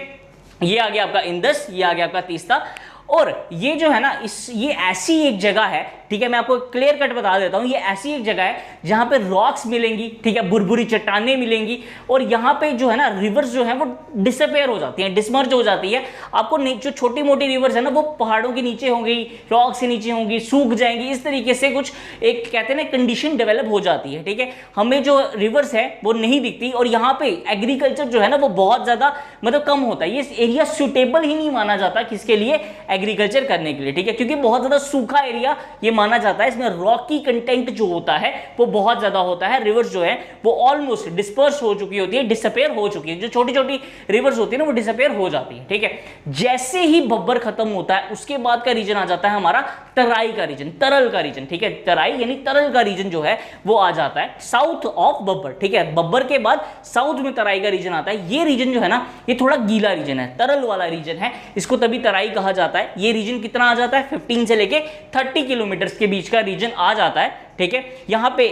ये आ गया आपका इंदस, ये आ गया आपका तीस्ता। और ये जो है ना ये ऐसी एक जगह है, ठीक है, मैं आपको क्लियर कट बता देता हूं, ये ऐसी एक जगह है जहां पे रॉक्स मिलेंगी, ठीक है, बुरबुरी चट्टानें मिलेंगी और यहां पे जो है ना रिवर्स जो है वो डिसअपेयर हो जाती हैं, डिसमर्ज हो जाती है। आपको जो छोटी मोटी रिवर्स है ना वो पहाड़ों के नीचे होंगी, रॉक्स के नीचे होंगी, सूख जाएंगी, इस तरीके से कुछ एक कहते हैं ना कंडीशन डेवलप हो जाती है, ठीक है। हमें जो रिवर्स है वो नहीं दिखती और यहाँ पे एग्रीकल्चर जो है ना वो बहुत ज्यादा मतलब कम होता है। ये एरिया सुटेबल ही नहीं माना जाता किसके लिए, एग्रीकल्चर करने के लिए, ठीक है, क्योंकि बहुत ज्यादा सूखा एरिया ये माना जाता है। इसमें रॉकी कंटेंट जो होता है वो बहुत ज्यादा होता है। रिवर्स जो है वो ऑलमोस्ट डिस्पर्स हो चुकी होती है, डिसअपेयर हो चुकी है, जो छोटी छोटी रिवर्स होती है ना वो डिसअपेयर हो जाती है, ठीक है। जैसे ही बब्बर खत्म होता है उसके बाद का रीजन आ जाता है हमारा तराई का रीजन, तरल का रीजन, ठीक है। तराई यानी तरल का रीजन जो है वो आ जाता है साउथ ऑफ बब्बर, ठीक है। बब्बर के बाद साउथ में तराई का रीजन आता है। ये रीजन जो है ना ये थोड़ा गीला रीजन है, तरल वाला रीजन है, इसको तभी तराई कहा जाता है। ये रीजन कितना आ जाता है, 15 से लेके 30 किलोमीटर के बीच का रीजन आ जाता है, ठीक है। यहां पे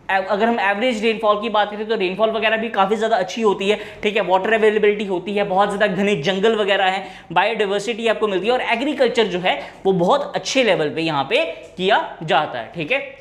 अगर हम एवरेज रेनफॉल की बात करें तो रेनफॉल वगैरह भी काफी ज्यादा अच्छी होती है, ठीक है। वाटर अवेलेबिलिटी होती है, बहुत ज्यादा घने जंगल वगैरह है, बायोडाइवर्सिटी आपको मिलती है और एग्रीकल्चर जो है वो बहुत अच्छे लेवल पे यहाँ पे किया जाता है, ठीक है।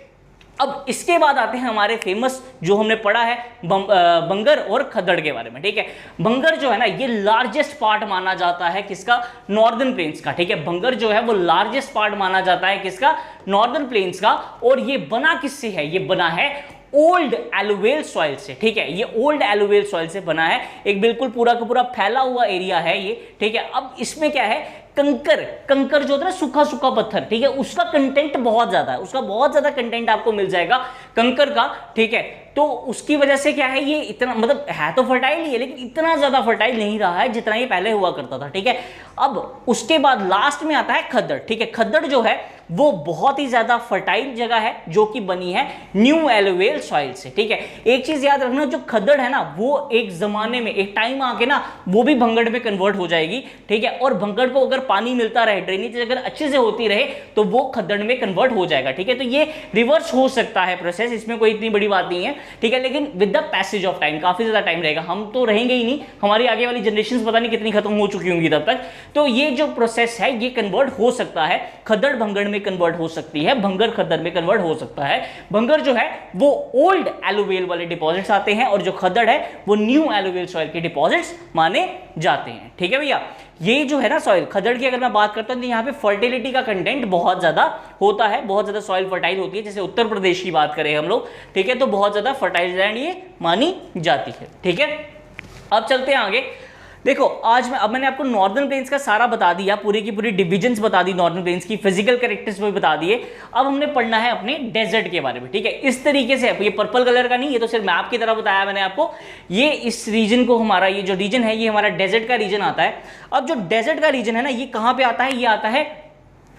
अब इसके बाद आते हैं हमारे फेमस जो हमने पढ़ा है बंगर और खद्दड़ के बारे में, ठीक है। बंगर जो है ना ये लार्जेस्ट पार्ट माना जाता है किसका, नॉर्दर्न प्लेन्स का, ठीक है। बंगर जो है वो लार्जेस्ट पार्ट माना जाता है किसका, नॉर्दर्न प्लेन्स का। और ये बना किससे है, ये बना है ओल्ड एलुवियल सॉइल से, ठीक है। ये ओल्ड एलुवियल सॉइल से बना है, एक बिल्कुल पूरा का पूरा फैला हुआ एरिया है ये, ठीक है। अब इसमें क्या है, कंकर जो होता है सूखा सूखा पत्थर, ठीक है, उसका कंटेंट बहुत ज्यादा है, उसका बहुत ज्यादा कंटेंट आपको मिल जाएगा कंकर का, ठीक है। तो उसकी वजह से क्या है, ये इतना मतलब है तो फर्टाइल ही है लेकिन इतना ज्यादा फर्टाइल नहीं रहा है जितना ये पहले हुआ करता था, ठीक है। अब उसके बाद लास्ट में आता है खद्दड़, ठीक है। खद्दड़ जो है वो बहुत ही ज्यादा फर्टाइल जगह है जो कि बनी है न्यू एलुवियल सॉइल से, ठीक है। एक चीज याद रखना, जो खद्दड़ है ना वो एक जमाने में एक टाइम आके ना वो भी भंगड़ में कन्वर्ट हो जाएगी, ठीक है। और भंगड़ को अगर पानी मिलता रहे, ड्रेनेज अगर अच्छे से होती रहे तो वो खद्दड़ में कन्वर्ट हो जाएगा, ठीक है। तो ये रिवर्स हो सकता है प्रोसेस, इसमें कोई इतनी बड़ी बात नहीं है, ठीक है। लेकिन with the passage of time काफी ज्यादा टाइम रहेगा, हम तो रहेंगे ही नहीं, हमारी आगे वाली जनरेशन पता नहीं कितनी खत्म हो चुकी होंगी तब तक। तो ये जो प्रोसेस है ये कन्वर्ट हो सकता है, खद्दड़ भंगड़ में कन्वर्ट हो सकती है, भंगर खद्दड़ में कन्वर्ट हो सकता है। भंगर जो है वो ओल्ड एलुवियल वाले डिपॉजिट्स आते हैं और जो खद्दड़ है वो न्यू एलुवियल सॉइल के डिपॉजिट्स माने जाते हैं, ठीक है भैया। ये जो है ना सॉइल खद्दड़ की अगर मैं बात करता हूं तो यहाँ पे फर्टिलिटी का कंटेंट बहुत ज्यादा होता है, बहुत ज्यादा सॉइल फर्टाइल होती है। जैसे उत्तर प्रदेश की बात करें हम लोग, ठीक है, तो बहुत ज्यादा फर्टाइल लैंड ये मानी जाती है, ठीक है। अब चलते हैं आगे। देखो अब मैंने आपको नॉर्दर्न प्लेन्स का सारा बता दिया, पूरी की पूरी डिविजन्स बता दी नॉर्दर्न प्लेन्स की, फिजिकल कैरेक्टर्स भी बता दिए। अब हमने पढ़ना है अपने डेजर्ट के बारे में, ठीक है। इस तरीके से ये पर्पल कलर का नहीं, ये तो सिर्फ मैप की तरह बताया मैंने आपको। ये इस रीजन को हमारा ये जो रीजन है ये हमारा डेजर्ट का रीजन आता है। अब जो डेजर्ट का रीजन है ना ये कहां पे आता है, ये आता है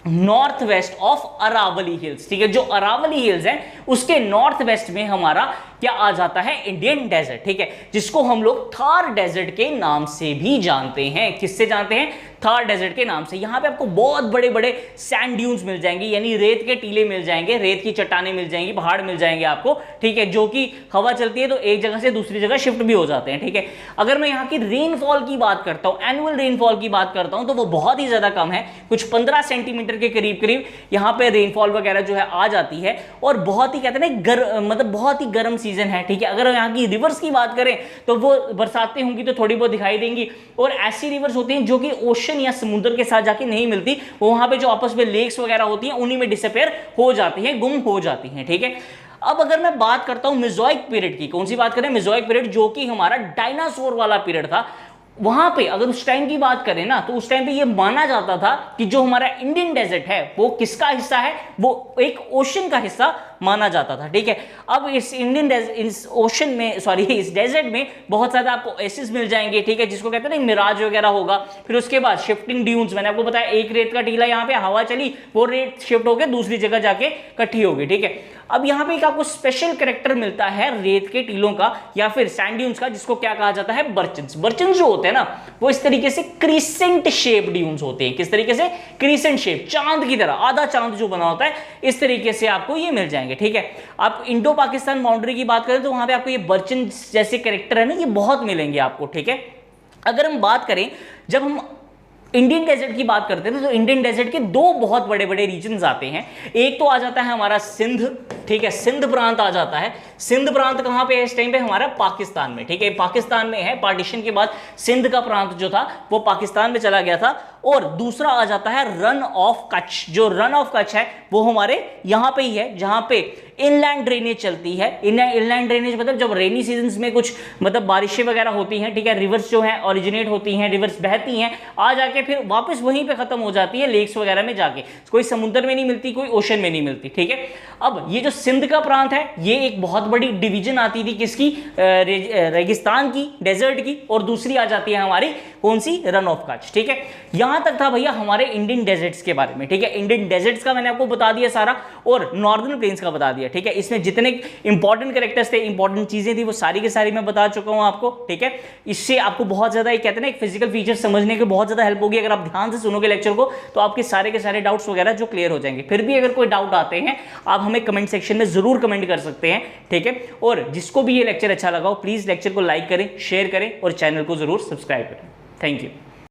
north west of Aravalli hills, ठीक है। जो अरावली हिल्स है उसके नॉर्थ वेस्ट में हमारा क्या आ जाता है, इंडियन डेजर्ट, ठीक है, जिसको हम लोग थार डेजर्ट के नाम से भी जानते हैं। किससे जानते हैं, थार डेजर्ट के नाम से। यहां पे आपको बहुत बड़े बड़े सैंड ड्यून्स मिल जाएंगे, यानी रेत के टीले मिल जाएंगे, रेत की चट्टानें मिल जाएंगी, पहाड़ मिल जाएंगे आपको, ठीक है, जो कि हवा चलती है तो एक जगह से दूसरी जगह शिफ्ट भी हो जाते हैं, ठीक है। अगर मैं यहाँ की रेनफॉल की बात करता हूँ, एनुअल रेनफॉल की बात करता हूँ, तो वो बहुत ही ज्यादा कम है, कुछ 15 सेंटीमीटर के करीब करीब यहाँ पे रेनफॉल वगैरह जो है आ जाती है। और बहुत ही कहते हैं मतलब बहुत ही गर्म सीजन है, ठीक है। अगर यहाँ की रिवर्स की बात करें तो वो बरसातें होंगी तो थोड़ी बहुत दिखाई देंगी, और ऐसी रिवर्स होती हैं जो कि ओशन या समुद्र के साथ जाके नहीं मिलती, वो वहां पे जो आपस में लेक्स वगैरह होती हैं उन्हीं में डिसअपेयर हो जाती हैं, गुम हो जाती हैं, ठीक है। अब अगर मैं बात करता हूं मेसोइक पीरियड की, कौन सी बात करें, मेसोइक पीरियड, जो कि हमारा डायनासोर वाला पीरियड था। वहां पे अगर उस टाइम की बात करें ना तो उस टाइम पे ये माना जाता था कि जो हमारा इंडियन डेजर्ट है वो किसका हिस्सा है, वो एक ओशन का हिस्सा माना जाता था, ठीक है। अब इस इस डेजर्ट में बहुत ज्यादा आपको एसिस मिल जाएंगे, ठीक है, जिसको कहते हैं ना मिराज वगैरह होगा। फिर उसके बाद शिफ्टिंग ड्यून्स, मैंने आपको बताया एक रेत का टीला यहाँ पे हवा चली, वो रेत शिफ्ट होकर दूसरी जगह जाके इकट्ठी होगी, ठीक है। अब यहाँ पे एक आपको स्पेशल कैरेक्टर मिलता है रेत के टीलों का या फिर सैंड ड्यून्स का, जिसको क्या कहा जाता है, बर्चन्स। बर्चन्स जो होते हैं ना वो इस तरीके से क्रीसेंट शेप ड्यून्स होते हैं। किस तरीके से, क्रीसेंट शेप, चांद की तरह, आधा चांद जो बना होता है, इस तरीके से आपको ये मिल जाएंगे, ठीक है। आप इंडो पाकिस्तान बाउंड्री की बात करें तो वहां पे आपको ये बर्चन जैसे कैरेक्टर है ना ये बहुत मिलेंगे आपको, ठीक है। अगर हम बात करें, जब हम इंडियन डेजर्ट की बात करते हैं तो इंडियन डेजर्ट के दो बहुत बड़े बड़े रीजन्स आते हैं। एक तो आ जाता है हमारा सिंध, ठीक है, सिंध प्रांत आ जाता है। सिंध प्रांत कहां पे है इस टाइम पे, हमारा पाकिस्तान में, ठीक है, पाकिस्तान में है। पार्टीशन के बाद सिंध का प्रांत जो था वो पाकिस्तान में चला गया था। और दूसरा आ जाता है रन ऑफ कच्छ। जो रन ऑफ कच्छ है वो हमारे यहां पे ही है, जहां पे इनलैंड ड्रेनेज चलती है। इनलैंड ड्रेनेज मतलब जब रेनी सीजन्स में कुछ मतलब बारिशें वगैरह होती हैं, ठीक है, रिवर्स जो है ओरिजिनेट होती हैं, रिवर्स बहती हैं, आ जाके फिर वापस वहीं पे खत्म हो जाती है लेक्स वगैरह में जाके, कोई समुद्र में नहीं मिलती, कोई ओशन में नहीं मिलती, ठीक है। अब ये जो सिंध का प्रांत है ये एक बहुत बड़ी डिवीजन आती थी किसकी, रेगिस्तान की, डेजर्ट की, और दूसरी आ जाती है हमारी कौन सी, रन ऑफ कच्छ, ठीक है। यहां तक था भैया हमारे इंडियन डेजर्ट्स के बारे में, ठीक है। इंडियन डेजर्ट्स का मैंने आपको बता दिया सारा, और नॉर्दर्न प्लेन्स का बता दिया, ठीक है। इसमें जितने इंपॉर्टेंट कैरेक्टर्स थे, इंपॉर्टेंट चीजें थी, वो सारी की सारी मैं बता चुका हूं आपको, ठीक है। इससे आपको बहुत ज्यादा कहते हैं ना एक फिजिकल फीचर समझने के बहुत ज्यादा हेल्प होगी। अगर आप ध्यान से सुनोगे लेक्चर को तो आपके सारे के सारे डाउट्स वगैरह जो क्लियर हो जाएंगे। फिर भी अगर कोई डाउट आते हैं आप हमें कमेंट सेक्शन में जरूर कमेंट कर सकते हैं, ठीक है। और जिसको भी ये लेक्चर अच्छा लगा हो प्लीज लेक्चर को लाइक करें, शेयर करें और चैनल को जरूर सब्सक्राइब करें। Thank you.